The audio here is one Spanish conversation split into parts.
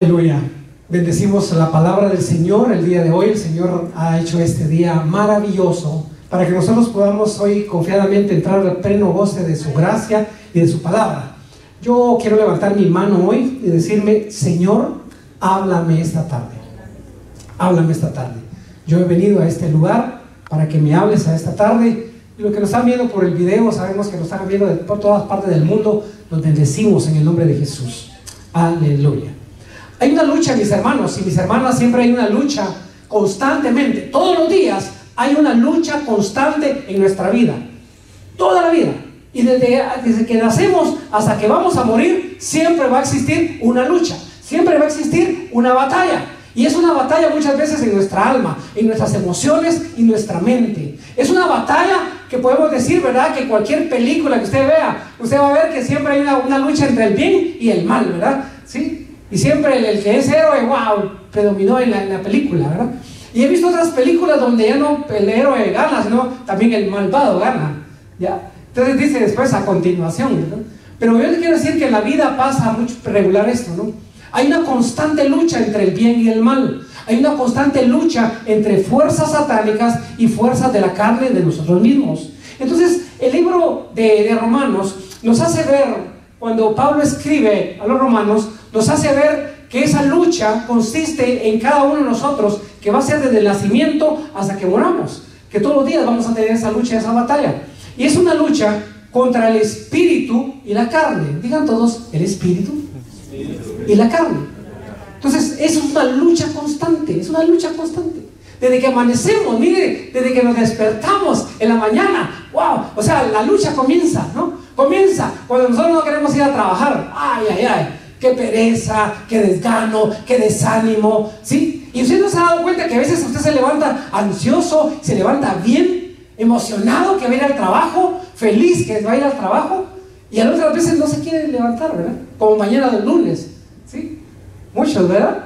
Aleluya. Bendecimos la palabra del Señor el día de hoy. El Señor ha hecho este día maravilloso para que nosotros podamos hoy confiadamente entrar al pleno goce de su gracia y de su palabra. Yo quiero levantar mi mano hoy y decirme: Señor, háblame esta tarde. Háblame esta tarde. Yo he venido a este lugar para que me hables a esta tarde. Y los que nos están viendo por el video, sabemos que nos están viendo por todas partes del mundo. Los bendecimos en el nombre de Jesús. Aleluya. Hay una lucha, mis hermanos y mis hermanas, siempre hay una lucha constantemente. Todos los días hay una lucha constante en nuestra vida. Toda la vida. Y desde que nacemos hasta que vamos a morir, siempre va a existir una lucha. Siempre va a existir una batalla. Y es una batalla muchas veces en nuestra alma, en nuestras emociones y nuestra mente. Es una batalla que podemos decir, ¿verdad? Que cualquier película que usted vea, usted va a ver que siempre hay una lucha entre el bien y el mal, ¿verdad? ¿Sí? Y siempre el que es héroe, wow, predominó en la película, ¿verdad? Y he visto otras películas donde ya no el héroe gana, sino también el malvado gana, ¿ya? Entonces dice después a continuación, ¿verdad? Pero yo le quiero decir que en la vida pasa mucho regular esto, ¿no? Hay una constante lucha entre el bien y el mal. Hay una constante lucha entre fuerzas satánicas y fuerzas de la carne de nosotros mismos. Entonces el libro de Romanos nos hace ver, cuando Pablo escribe a los romanos, nos hace ver que esa lucha consiste en cada uno de nosotros, que va a ser desde el nacimiento hasta que moramos, que todos los días vamos a tener esa lucha, esa batalla. Y es una lucha contra el espíritu y la carne. Digan todos: el espíritu y la carne. Entonces es una lucha constante, es una lucha constante. Desde que amanecemos, mire, desde que nos despertamos en la mañana, wow, o sea, la lucha comienza, ¿no? Comienza cuando nosotros no queremos ir a trabajar. Ay, ay, ay, qué pereza, qué desgano, qué desánimo, ¿sí? Y usted no se ha dado cuenta que a veces usted se levanta ansioso, se levanta bien, emocionado que va a ir al trabajo, feliz que va a ir al trabajo, y a otras veces no se quiere levantar, ¿verdad? Como mañana del lunes, ¿sí? Muchos, ¿verdad?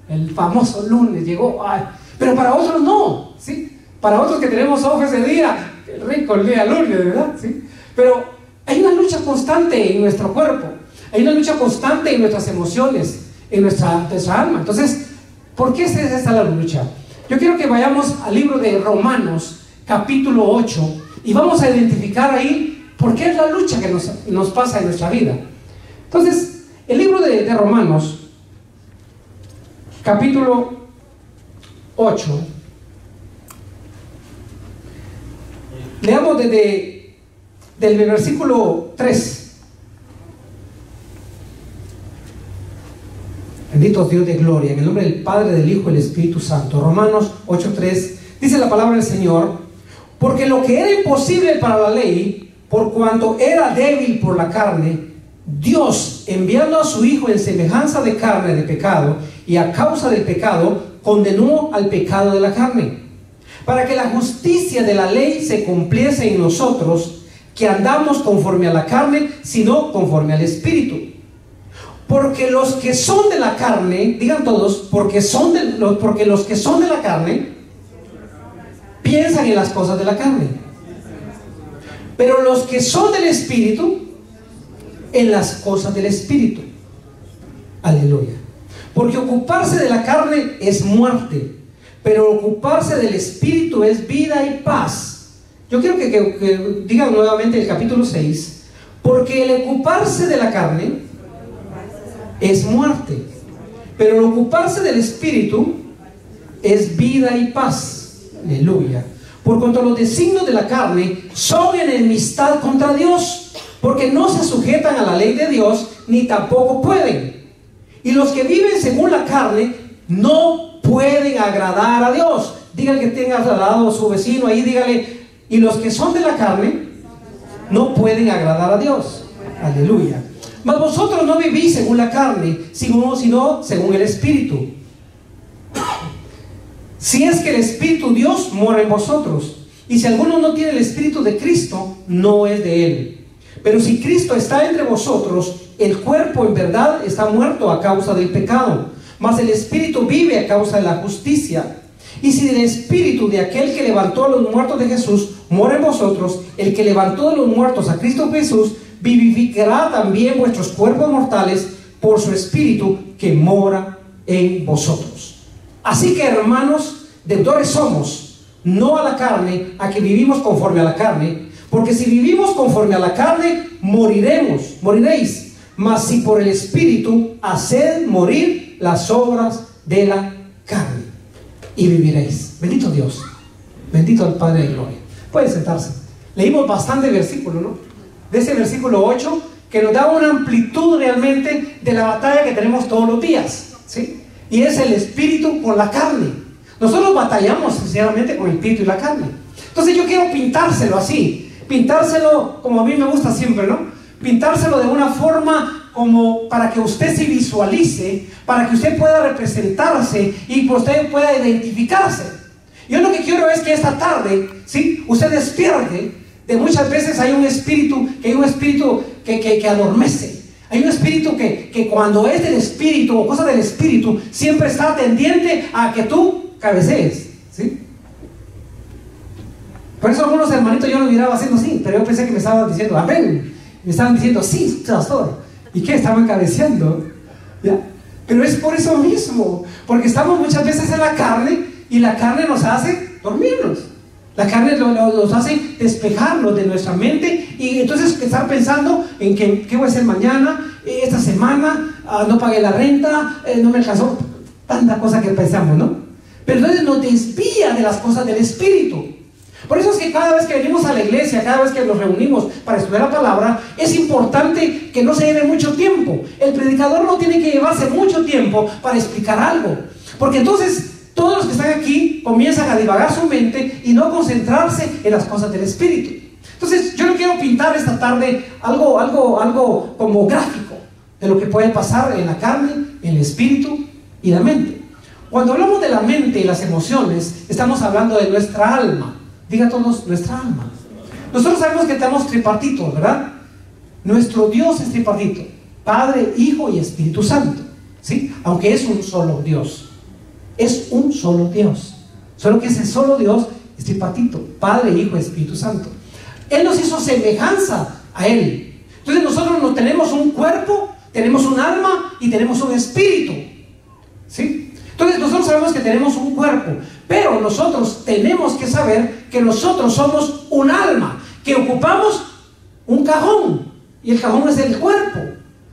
El famoso lunes llegó, ay. Pero para otros no, ¿sí? Para otros que tenemos off ese día, qué rico el día lunes, ¿verdad? ¿Sí? Pero hay una lucha constante en nuestro cuerpo. Hay una lucha constante en nuestras emociones, en nuestra alma. Entonces, ¿por qué es esta la lucha? Yo quiero que vayamos al libro de Romanos, capítulo 8, y vamos a identificar ahí por qué es la lucha que nos pasa en nuestra vida. Entonces, el libro de Romanos, capítulo 8, leamos desde el versículo 3. Bendito Dios de gloria, en el nombre del Padre, del Hijo y del Espíritu Santo. Romanos 8:3 dice la palabra del Señor: porque lo que era imposible para la ley, por cuanto era débil por la carne, Dios, enviando a su Hijo en semejanza de carne de pecado, y a causa del pecado, condenó al pecado de la carne, para que la justicia de la ley se cumpliese en nosotros, que andamos conforme a la carne, sino conforme al Espíritu. Porque los que son de la carne, digan todos, porque los que son de la carne piensan en las cosas de la carne, pero los que son del Espíritu, en las cosas del Espíritu. Aleluya. Porque ocuparse de la carne es muerte, pero ocuparse del Espíritu es vida y paz. Yo quiero que digan nuevamente el capítulo 6. Porque el ocuparse de la carne es muerte, pero el ocuparse del Espíritu es vida y paz. Aleluya. Por cuanto los designios de la carne son enemistad contra Dios, porque no se sujetan a la ley de Dios, ni tampoco pueden. Y los que viven según la carne no pueden agradar a Dios. Dígale que tenga al lado a su vecino ahí, dígale: y los que son de la carne no pueden agradar a Dios. Aleluya. Mas vosotros no vivís según la carne, sino según el Espíritu. Si es que el Espíritu Dios mora en vosotros. Y si alguno no tiene el Espíritu de Cristo, no es de él. Pero si Cristo está entre vosotros, el cuerpo en verdad está muerto a causa del pecado, mas el Espíritu vive a causa de la justicia. Y si el Espíritu de aquel que levantó a los muertos de Jesús mora en vosotros, el que levantó de los muertos a Cristo Jesús vivificará también vuestros cuerpos mortales por su Espíritu que mora en vosotros. Así que, hermanos, deudores somos, no a la carne, a que vivimos conforme a la carne, porque si vivimos conforme a la carne, moriréis. Mas si por el Espíritu haced morir las obras de la carne, y viviréis. Bendito Dios, bendito el Padre de Gloria. Pueden sentarse. Leímos bastante versículo, ¿no? De ese versículo 8, que nos da una amplitud realmente de la batalla que tenemos todos los días, ¿sí? Y es el espíritu con la carne. Nosotros batallamos sinceramente con el espíritu y la carne. Entonces yo quiero pintárselo así, pintárselo como a mí me gusta siempre, ¿no? Pintárselo de una forma como para que usted se visualice, para que usted pueda representarse y que usted pueda identificarse. Yo lo que quiero es que esta tarde, ¿sí?, usted despierte de muchas veces hay un espíritu que adormece. Hay un espíritu que cuando es del espíritu o cosa del espíritu, siempre está tendiente a que tú cabecees, ¿sí? Por eso algunos hermanitos yo lo miraba haciendo así, pero yo pensé que me estaban diciendo amén. Me estaban diciendo sí, pastor. ¿Y qué? Estaban cabeceando, ¿ya? Pero es por eso mismo, porque estamos muchas veces en la carne y la carne nos hace dormirnos. La carne nos hace despejarnos de nuestra mente y entonces estar pensando en qué voy a hacer mañana, esta semana, no pagué la renta, no me alcanzó, tanta cosa que pensamos, ¿no? Pero entonces nos desvía de las cosas del espíritu. Por eso es que cada vez que venimos a la iglesia, cada vez que nos reunimos para estudiar la palabra, es importante que no se lleve mucho tiempo. El predicador no tiene que llevarse mucho tiempo para explicar algo, porque entonces todos los que están aquí comienzan a divagar su mente y no concentrarse en las cosas del espíritu. Entonces yo no quiero pintar esta tarde algo como gráfico de lo que puede pasar en la carne, en el espíritu y la mente. Cuando hablamos de la mente y las emociones, estamos hablando de nuestra alma. Diga todos, nuestra alma. Nosotros sabemos que tenemos tripartitos, ¿verdad? Nuestro Dios es tripartito: Padre, Hijo y Espíritu Santo, ¿sí? Aunque es un solo Dios. Es un solo Dios. Solo que ese solo Dios es tripartito: Padre, Hijo y Espíritu Santo. Él nos hizo semejanza a Él. Entonces nosotros no tenemos un cuerpo, tenemos un alma y tenemos un espíritu, ¿sí? Entonces nosotros sabemos que tenemos un cuerpo, pero nosotros tenemos que saber que nosotros somos un alma, que ocupamos un cajón, y el cajón es el cuerpo.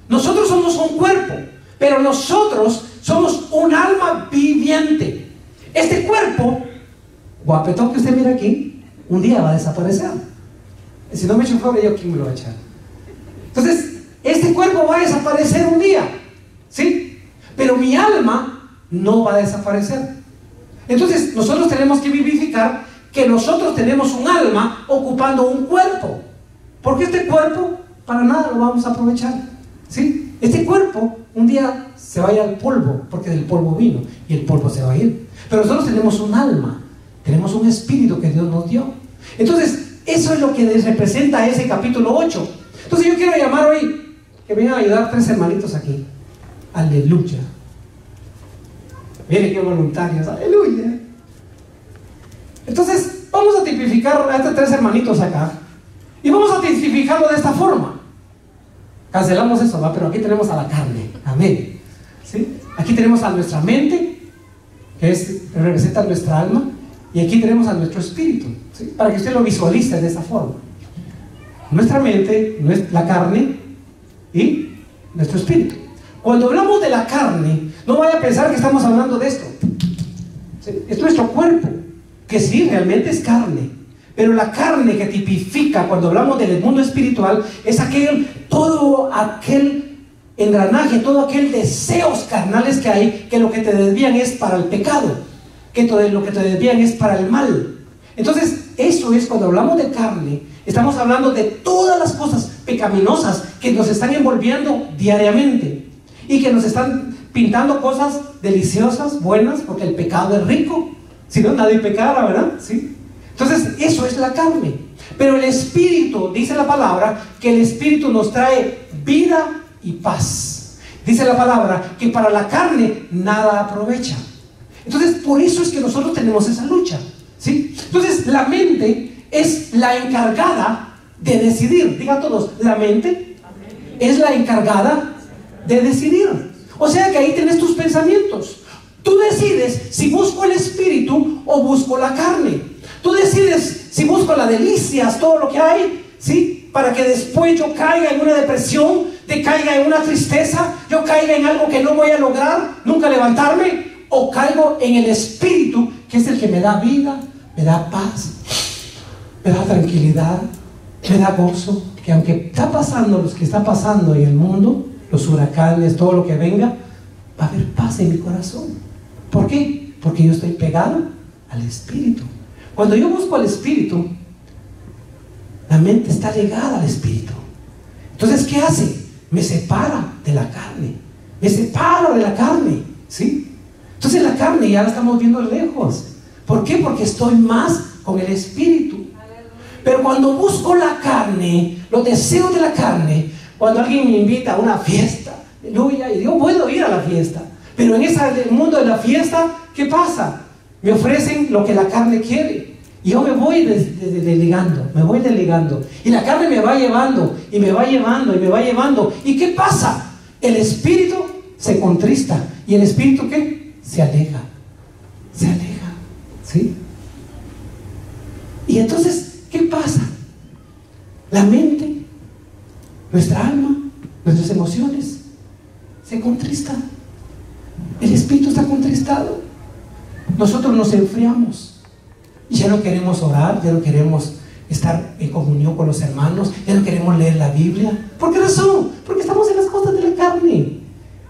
Nosotros somos un cuerpo, pero nosotros somos un alma viviente. Este cuerpo, guapetón que usted mira aquí, un día va a desaparecer. Si no me echo un favor, yo quién me lo va a echar. Entonces, este cuerpo va a desaparecer un día, ¿sí? Pero mi alma no va a desaparecer. Entonces nosotros tenemos que vivificar que nosotros tenemos un alma ocupando un cuerpo, porque este cuerpo para nada lo vamos a aprovechar, ¿sí? Este cuerpo un día se va a ir al polvo, porque del polvo vino y el polvo se va a ir. Pero nosotros tenemos un alma, tenemos un espíritu que Dios nos dio. Entonces eso es lo que representa ese capítulo 8. Entonces yo quiero llamar hoy que vengan a ayudar 3 hermanitos aquí. Aleluya. Miren qué voluntarios, aleluya. Entonces vamos a tipificar a estos 3 hermanitos acá y vamos a tipificarlo de esta forma. Cancelamos eso, ¿va? Pero aquí tenemos a la carne, amén, ¿sí? Aquí tenemos a nuestra mente, que representa nuestra alma, y aquí tenemos a nuestro espíritu, ¿sí? Para que usted lo visualice de esa forma. Nuestra mente, la carne y nuestro espíritu. Cuando hablamos de la carne, no vaya a pensar que estamos hablando de esto, ¿sí? Es nuestro cuerpo, que sí, realmente es carne. Pero la carne que tipifica cuando hablamos del mundo espiritual es todo aquel engranaje, todo aquel deseos carnales que hay, que lo que te desvían es para el pecado, que lo que te desvían es para el mal. Entonces, eso es cuando hablamos de carne, estamos hablando de todas las cosas pecaminosas que nos están envolviendo diariamente y que nos están pintando cosas deliciosas, buenas, porque el pecado es rico. Si no, nadie pecara, ¿verdad? ¿Sí? Entonces, eso es la carne. Pero el espíritu, dice la palabra, que el espíritu nos trae vida y paz. Dice la palabra que para la carne nada aprovecha. Entonces, por eso es que nosotros tenemos esa lucha, ¿sí? Entonces, la mente es la encargada de decidir. Digan todos, la mente es la encargada de decidir. O sea que ahí tienes tus pensamientos. droga, delicias, todo lo que hay, ¿sí? Para que después yo caiga en una depresión, caiga en una tristeza, yo caiga en algo que no voy a lograr nunca levantarme, o caigo en el Espíritu, que es el que me da vida, me da paz, me da tranquilidad, me da gozo, que aunque está pasando lo que está pasando en el mundo, los huracanes, todo lo que venga, va a haber paz en mi corazón. ¿Por qué? Porque yo estoy pegado al Espíritu. Cuando yo busco al Espíritu, la mente está ligada al Espíritu. Entonces, ¿qué hace? Me separa de la carne. Me separa de la carne, ¿sí? Entonces la carne ya la estamos viendo lejos. ¿Por qué? Porque estoy más con el Espíritu. Pero cuando busco la carne, los deseos de la carne, cuando alguien me invita a una fiesta, aleluya, y yo puedo ir a la fiesta, pero en ese mundo de la fiesta, ¿qué pasa? Me ofrecen lo que la carne quiere. Y yo me voy desligando, me voy desligando. Y la carne me va llevando, y me va llevando, y me va llevando. ¿Y qué pasa? El Espíritu se contrista. ¿Y el Espíritu qué? Se aleja. Se aleja. ¿Sí? Y entonces, ¿qué pasa? La mente, nuestra alma, nuestras emociones se contristan. El Espíritu está contristado. Nosotros nos enfriamos. Y ya no queremos orar, ya no queremos estar en comunión con los hermanos, ya no queremos leer la Biblia. ¿Por qué razón? Porque estamos en las cosas de la carne.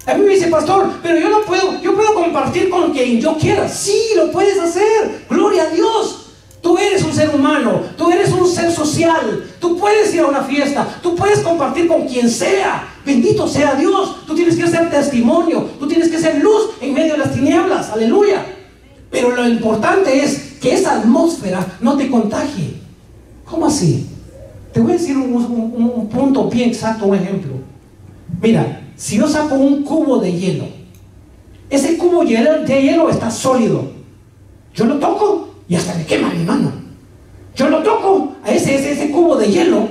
A mí me dice, pastor, pero yo no puedo, yo puedo compartir con quien yo quiera. Sí, lo puedes hacer. Gloria a Dios. Tú eres un ser humano, tú eres un ser social, tú puedes ir a una fiesta, tú puedes compartir con quien sea. Bendito sea Dios. Tú tienes que ser testimonio, tú tienes que ser luz en medio de las tinieblas. Aleluya. Pero lo importante es que esa atmósfera no te contagie. ¿Cómo así? Te voy a decir un punto bien exacto, un ejemplo. Mira, si yo saco un cubo de hielo, ese cubo de hielo está sólido. Yo lo toco y hasta me quema mi mano. Yo lo toco a ese cubo de hielo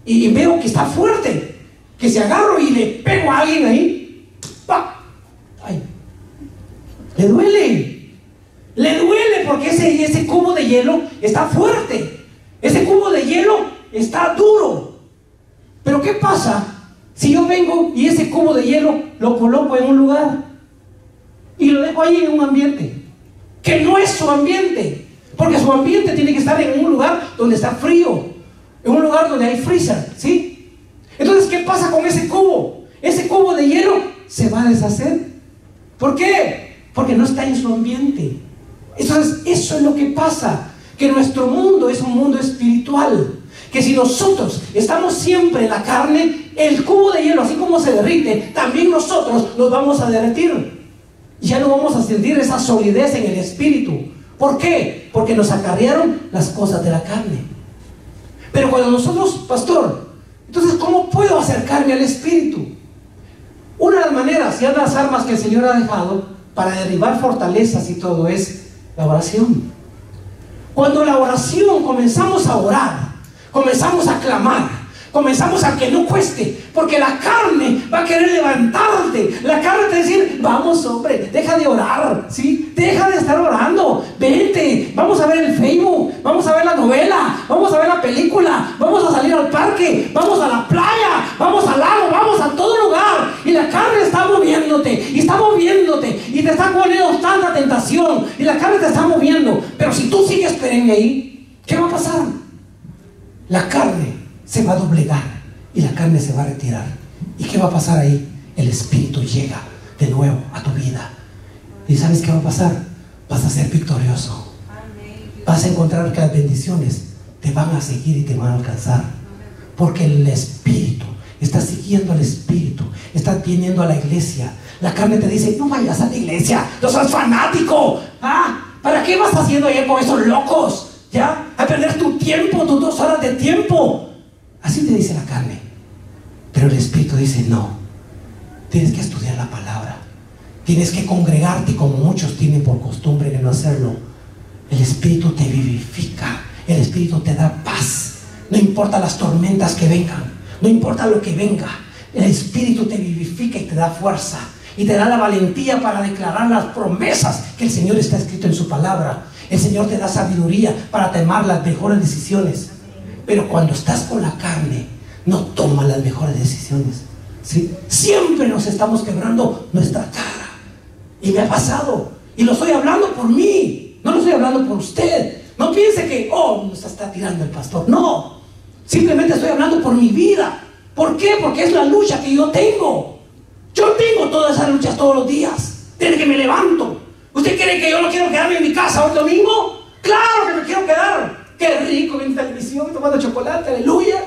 y veo que está fuerte, que si agarro y le pego a alguien ahí, ¡pah! ¡Ay! Le duele. Le duele porque ese cubo de hielo está fuerte. Ese cubo de hielo está duro. Pero ¿qué pasa si yo vengo y ese cubo de hielo lo coloco en un lugar y lo dejo ahí en un ambiente que no es su ambiente? Porque su ambiente tiene que estar en un lugar donde está frío, en un lugar donde hay freezer, ¿sí? Entonces, ¿qué pasa con ese cubo? Ese cubo de hielo se va a deshacer. ¿Por qué? Porque no está en su ambiente. Entonces, eso es lo que pasa, que nuestro mundo es un mundo espiritual, que si nosotros estamos siempre en la carne, el cubo de hielo, así como se derrite, también nosotros nos vamos a derretir. Ya no vamos a sentir esa solidez en el espíritu. ¿Por qué? Porque nos acarrearon las cosas de la carne. Pero cuando nosotros, pastor, entonces, ¿cómo puedo acercarme al espíritu? Una de las maneras y una de las armas que el Señor ha dejado para derribar fortalezas y todo es la oración. Cuando la oración comenzamos a orar, comenzamos a clamar, comenzamos a que no cueste, porque la carne va a querer levantarte. La carne te va a decir, vamos hombre, deja de orar, ¿sí? Deja de estar orando, vente, vamos a ver el Facebook, vamos a ver la novela, vamos a ver la película, vamos a salir al parque, vamos a la playa, vamos al lago, vamos a todo lugar. Y la carne está moviéndote, y está moviéndote, y te está poniendo tanta tentación, y la carne te está moviendo. Pero si tú sigues perenne ahí, ¿qué va a pasar? La carne se va a doblegar y la carne se va a retirar. ¿Y qué va a pasar ahí? El Espíritu llega de nuevo a tu vida. ¿Y sabes qué va a pasar? Vas a ser victorioso. Vas a encontrar que las bendiciones te van a seguir y te van a alcanzar. Porque el Espíritu, está siguiendo al Espíritu, está viniendo a la iglesia. La carne te dice, no vayas a la iglesia, no seas fanático. ¿Para qué vas haciendo allá con esos locos? ¿Ya? A perder tu tiempo, tus 2 horas de tiempo. Así te dice la carne. Pero el Espíritu dice, no, tienes que estudiar la palabra, tienes que congregarte como muchos tienen por costumbre de no hacerlo. El Espíritu te vivifica, el Espíritu te da paz. No importa las tormentas que vengan, no importa lo que venga, el Espíritu te vivifica y te da fuerza. y te da la valentía para declarar las promesas que el Señor está escrito en su palabra. El Señor te da sabiduría para tomar las mejores decisiones. Pero cuando estás con la carne, no tomas las mejores decisiones, ¿sí? Siempre nos estamos quebrando nuestra cara. Y me ha pasado. Y lo estoy hablando por mí. No lo estoy hablando por usted. No piense que, nos está tirando el pastor. No. Simplemente estoy hablando por mi vida. ¿Por qué? Porque es la lucha que yo tengo. Yo tengo todas esas luchas todos los días. Desde que me levanto. ¿Usted cree que yo no quiero quedarme en mi casa hoy domingo? ¡Claro que me quiero quedar! ¡Qué rico! Viendo televisión, tomando chocolate, aleluya.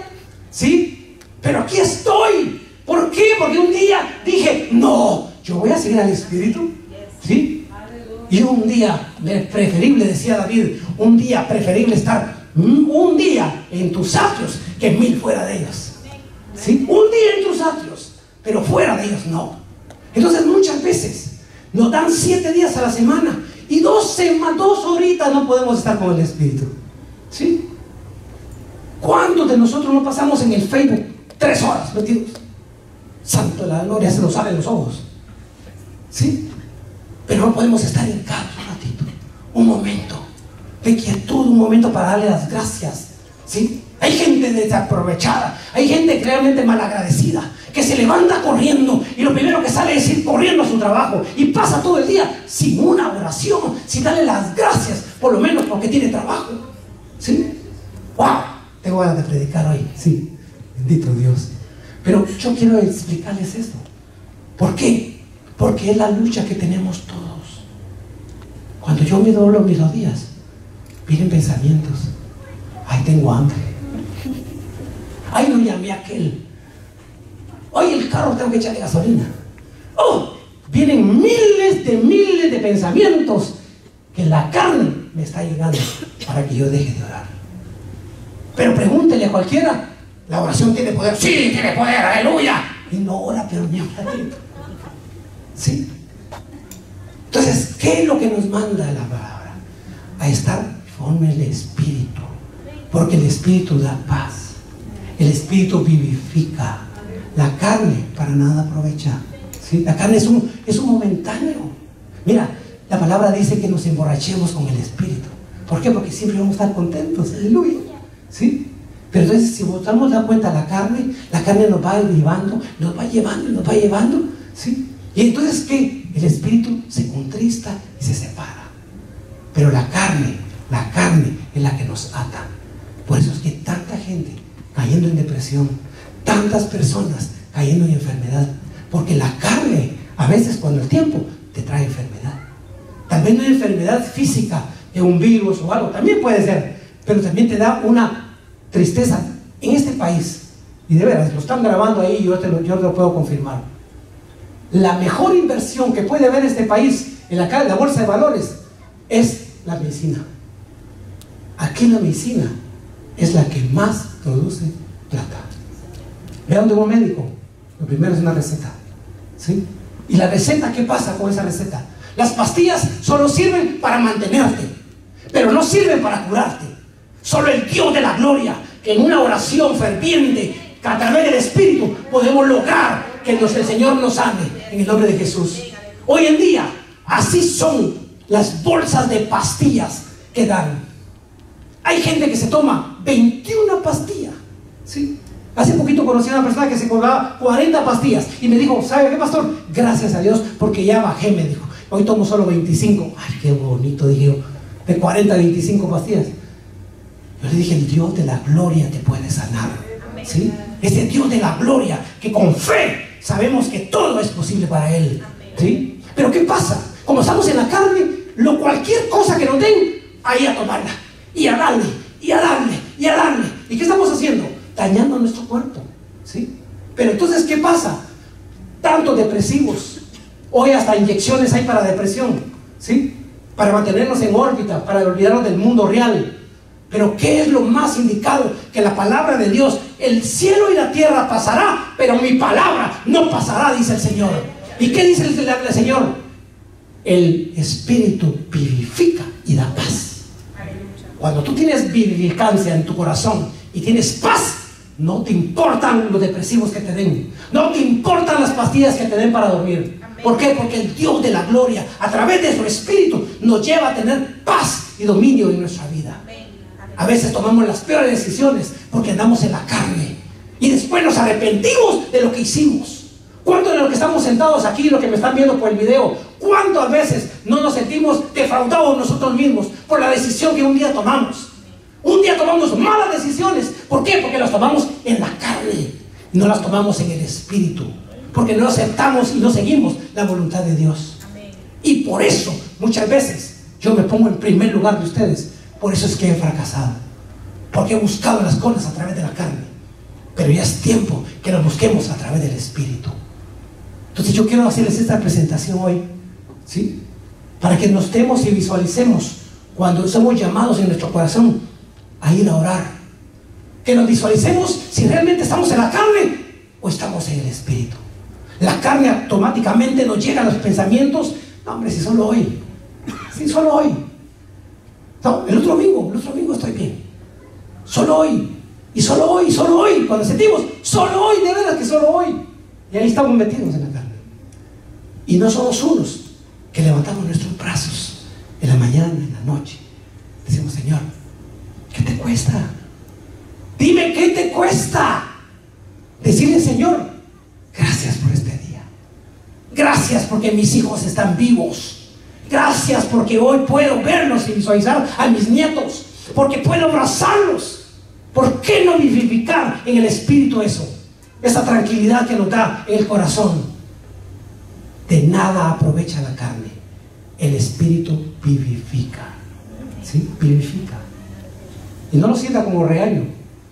¿Sí? Pero aquí estoy. ¿Por qué? Porque un día dije, no, yo voy a seguir al Espíritu. ¿Sí? Y un día preferible, decía David, un día preferible estar un día en tus atrios que 1000 fuera de ellos. ¿Sí? Un día en tus atrios, pero fuera de ellos no. Entonces muchas veces nos dan 7 días a la semana y 2 horitas no podemos estar con el Espíritu. ¿Sí? ¿Cuántos de nosotros no pasamos en el Facebook 3 horas metidos? Santo de la gloria, se nos salen los ojos. ¿Sí? Pero no podemos estar en casa un ratito, un momento de quietud, un momento para darle las gracias. ¿Sí? Hay gente desaprovechada, hay gente realmente malagradecida, que se levanta corriendo y lo primero que sale es ir corriendo a su trabajo y pasa todo el día sin una oración, sin darle las gracias, por lo menos porque tiene trabajo. ¿Sí? ¡Wow! Tengo ganas de predicar hoy. Sí, bendito Dios. Pero yo quiero explicarles esto. ¿Por qué? Porque es la lucha que tenemos todos. Cuando yo me doblo mis rodillas, vienen pensamientos. Ay, tengo hambre. Ay, no llamé a aquel. Hoy el carro tengo que echarle gasolina. Vienen miles de pensamientos que la carne me está llegando para que yo deje de orar. Pero pregúntele a cualquiera, ¿la oración tiene poder? Sí, tiene poder, aleluya. Y no ora, pero ni un ratito. ¿Sí? Entonces, ¿qué es lo que nos manda la palabra? A estar con el Espíritu. Porque el Espíritu da paz. El Espíritu vivifica. La carne para nada aprovecha. ¿Sí? La carne es un momentáneo. Mira, la palabra dice que nos emborrachemos con el Espíritu. ¿Por qué? Porque siempre vamos a estar contentos. Aleluya. ¿Sí? Pero entonces, si nos damos cuenta, la carne nos va llevando, nos va llevando. ¿Sí? Y entonces, ¿qué? El Espíritu se contrista y se separa. Pero la carne es la que nos ata. Por eso es que tanta gente cayendo en depresión, tantas personas cayendo en enfermedad, porque la carne, a veces cuando el tiempo te trae enfermedad. También una enfermedad física, de un virus o algo, también puede ser, pero también te da una tristeza en este país. Y de veras, lo están grabando ahí, yo lo puedo confirmar. La mejor inversión que puede haber este país en la bolsa de valores es la medicina. Aquí la medicina es la que más produce plata. Vean de un médico, lo primero es una receta. ¿Sí? ¿Y la receta qué pasa con esa receta? Las pastillas solo sirven para mantenerte, pero no sirven para curarte. Solo el Dios de la gloria, que en una oración ferviente, que a través del Espíritu podemos lograr que el Señor nos ame en el nombre de Jesús. Hoy en día, así son las bolsas de pastillas que dan. Hay gente que se toma 21 pastillas. ¿Sí? Hace poquito conocí a una persona que se colgaba 40 pastillas y me dijo, ¿sabe qué, pastor? Gracias a Dios porque ya bajé, me dijo. Hoy tomo solo 25. Ay, qué bonito, dije yo. De 40 a 25 pastillas. Yo le dije, el Dios de la gloria te puede sanar. ¿Sí? Ese Dios de la gloria que con fe sabemos que todo es posible para Él. ¿Sí? Pero ¿qué pasa? Como estamos en la carne, cualquier cosa que nos den, ahí a tomarla. Y a darle, y a darle, y a darle. ¿Y qué estamos haciendo? Dañando nuestro cuerpo. ¿Sí? Pero entonces, ¿qué pasa? Tantos depresivos. Hoy hasta inyecciones hay para depresión. ¿Sí? Para mantenernos en órbita, para olvidarnos del mundo real. Pero ¿qué es lo más indicado? Que la palabra de Dios, el cielo y la tierra pasará, pero mi palabra no pasará, dice el Señor. ¿Y qué dice el Señor? El Espíritu vivifica y da paz. Cuando tú tienes vivificancia en tu corazón y tienes paz, no te importan los depresivos que te den, no te importan las pastillas que te den para dormir. ¿Por qué? Porque el Dios de la gloria, a través de su Espíritu, nos lleva a tener paz y dominio en nuestra vida. A veces tomamos las peores decisiones porque andamos en la carne y después nos arrepentimos de lo que hicimos. ¿Cuántos de los que estamos sentados aquí, los que me están viendo por el video, cuántas veces no nos sentimos defraudados nosotros mismos por la decisión que un día tomamos? Un día tomamos malas decisiones. ¿Por qué? Porque las tomamos en la carne, no las tomamos en el Espíritu, porque no aceptamos y no seguimos la voluntad de Dios. Y por eso muchas veces yo me pongo en primer lugar de ustedes. Por eso es que he fracasado, porque he buscado las cosas a través de la carne. Pero ya es tiempo que las busquemos a través del Espíritu. Entonces yo quiero hacerles esta presentación hoy, ¿sí? Para que nos demos y visualicemos cuando somos llamados en nuestro corazón a ir a orar. Que nos visualicemos si realmente estamos en la carne o estamos en el Espíritu. La carne automáticamente nos llega a los pensamientos. No, hombre, si solo hoy. Si solo hoy. No, el otro domingo estoy bien. Solo hoy. Y solo hoy, solo hoy. Cuando sentimos, solo hoy, de verdad que solo hoy. Y ahí estamos metidos en la carne. Y no somos unos que levantamos nuestros brazos en la mañana, en la noche. Decimos, Señor, ¿qué te cuesta? Dime, ¿qué te cuesta? Decirle, Señor, gracias por este día. Gracias porque mis hijos están vivos. Gracias porque hoy puedo verlos y visualizar a mis nietos. Porque puedo abrazarlos. ¿Por qué no vivificar en el Espíritu eso? Esa tranquilidad que nos da el corazón. De nada aprovecha la carne. El Espíritu vivifica. ¿Sí? Vivifica. Y no lo sienta como regaño.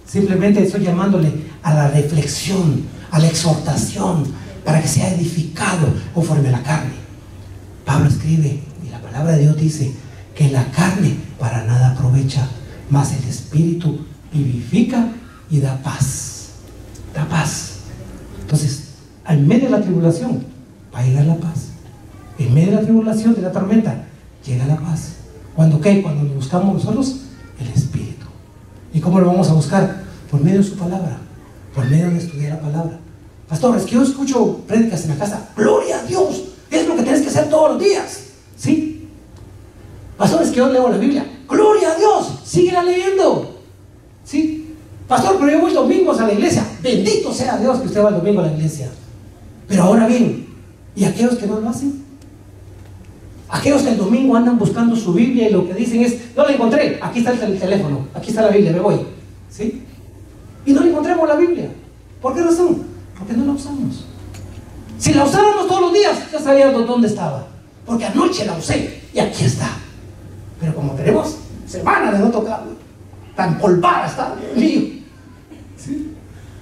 Simplemente estoy llamándole a la reflexión, a la exhortación, para que sea edificado conforme a la carne. Pablo escribe, y la palabra de Dios dice, que la carne para nada aprovecha, mas el Espíritu vivifica y da paz. Da paz. Entonces, al medio de la tribulación va a llegar la paz. En medio de la tribulación, de la tormenta, llega la paz. ¿Cuándo qué? Cuando lo buscamos nosotros, el Espíritu. ¿Y cómo lo vamos a buscar? Por medio de su palabra, por medio de estudiar la palabra. Pastor, es que yo escucho prédicas en la casa. ¡Gloria a Dios! Es lo que tienes que hacer todos los días. ¿Sí? Pastor, es que yo leo la Biblia. ¡Gloria a Dios! Síguela leyendo. ¿Sí? Pastor, pero yo voy domingos a la iglesia. Bendito sea Dios que usted va el domingo a la iglesia. Pero ahora bien, ¿y aquellos que no lo hacen? Aquellos que el domingo andan buscando su Biblia y lo que dicen es, no la encontré, aquí está el teléfono, aquí está la Biblia, me voy. ¿Sí? Y no encontramos la Biblia. ¿Por qué razón? Porque no la usamos. Si la usáramos todos los días, ya sabíamos dónde estaba. Porque anoche la usé y aquí está. Pero como tenemos semanas de no tocarla, tan polvada está, Dios mío. ¿Sí?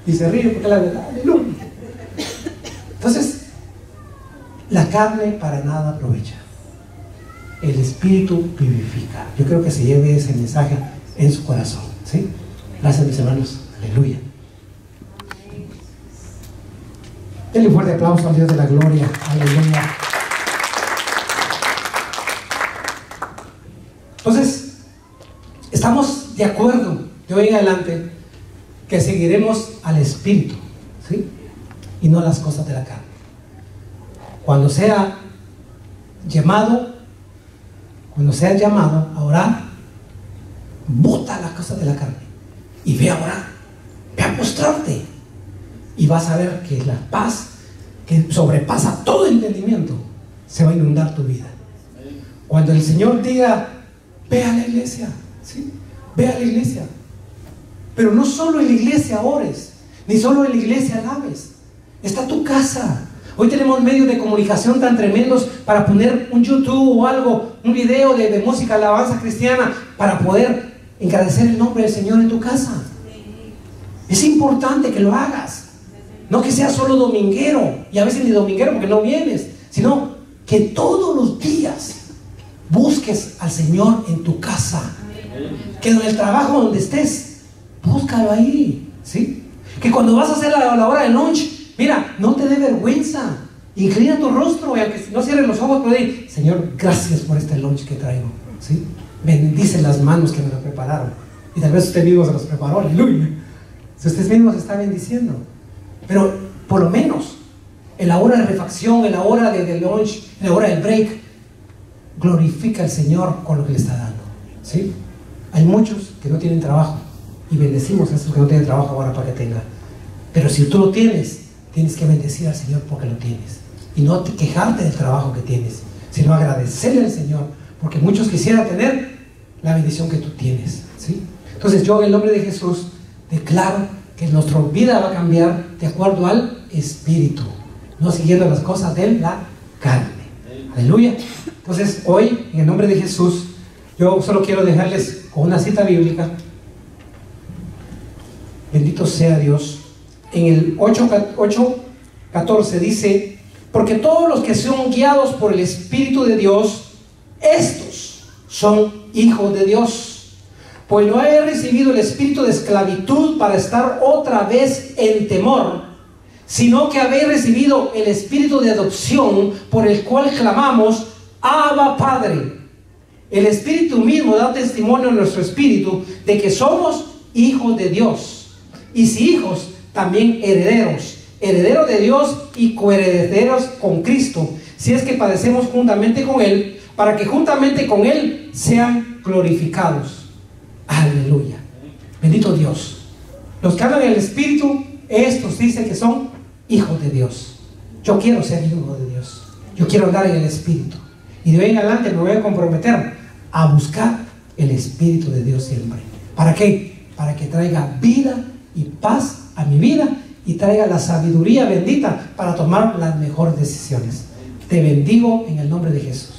Y se ríe porque la verdad, aleluya. Entonces, la carne para nada aprovecha. El Espíritu vivifica. Yo creo que se lleve ese mensaje en su corazón. ¿Sí? Gracias, mis hermanos. Aleluya. Denle un fuerte aplauso al Dios de la gloria. Aleluya. Entonces, estamos de acuerdo de hoy en adelante que seguiremos al Espíritu, ¿sí? Y no las cosas de la carne. Cuando sea llamado a orar, bota las cosas de la carne y ve a orar, ve a postrarte y vas a ver que la paz que sobrepasa todo entendimiento se va a inundar tu vida. Cuando el Señor diga, ve a la iglesia, ¿sí? Ve a la iglesia, pero no solo en la iglesia ores, ni solo en la iglesia alabes, está tu casa. Hoy tenemos medios de comunicación tan tremendos para poner un YouTube o algo, un video de música, alabanza cristiana, para poder engrandecer el nombre del Señor en tu casa. Es importante que lo hagas. No que seas solo dominguero, y a veces ni dominguero porque no vienes, sino que todos los días busques al Señor en tu casa. Que en el trabajo donde estés, búscalo ahí, ¿sí? Que cuando vas a hacer la hora de lunch, mira, no te dé vergüenza. Inclina tu rostro y aunque no cierres los ojos, puedes decir, Señor, gracias por este lunch que traigo, ¿sí? Bendice las manos que me lo prepararon. Y tal vez usted mismo se los preparó, aleluya. Si usted mismo se está bendiciendo. Pero por lo menos en la hora de refacción, en la hora de lunch, en la hora del break, glorifica al Señor con lo que le está dando, ¿sí? Hay muchos que no tienen trabajo y bendecimos a esos que no tienen trabajo ahora para que tengan. Pero si tú lo tienes, tienes que bendecir al Señor porque lo tienes. Y no te quejarte del trabajo que tienes, sino agradecerle al Señor, porque muchos quisieran tener la bendición que tú tienes, ¿sí? Entonces yo, en el nombre de Jesús, declaro que nuestra vida va a cambiar de acuerdo al Espíritu, no siguiendo las cosas de la carne. Aleluya. Entonces hoy, en el nombre de Jesús, yo solo quiero dejarles con una cita bíblica. Bendito sea Dios. En el 8:14 dice: porque todos los que son guiados por el Espíritu de Dios, estos son hijos de Dios. Pues no he recibido el espíritu de esclavitud para estar otra vez en temor, sino que habéis recibido el espíritu de adopción, por el cual clamamos: Abba, Padre. El Espíritu mismo da testimonio en nuestro espíritu de que somos hijos de Dios. Y si hijos, también herederos, herederos de Dios y coherederos con Cristo, si es que padecemos juntamente con Él, para que juntamente con Él sean glorificados. Aleluya. Bendito Dios. Los que andan en el Espíritu, estos dicen que son hijos de Dios. Yo quiero ser hijo de Dios. Yo quiero andar en el Espíritu. Y de hoy en adelante me voy a comprometer a buscar el Espíritu de Dios siempre. ¿Para qué? Para que traiga vida y paz a mi vida y traiga la sabiduría bendita para tomar las mejores decisiones. Te bendigo en el nombre de Jesús.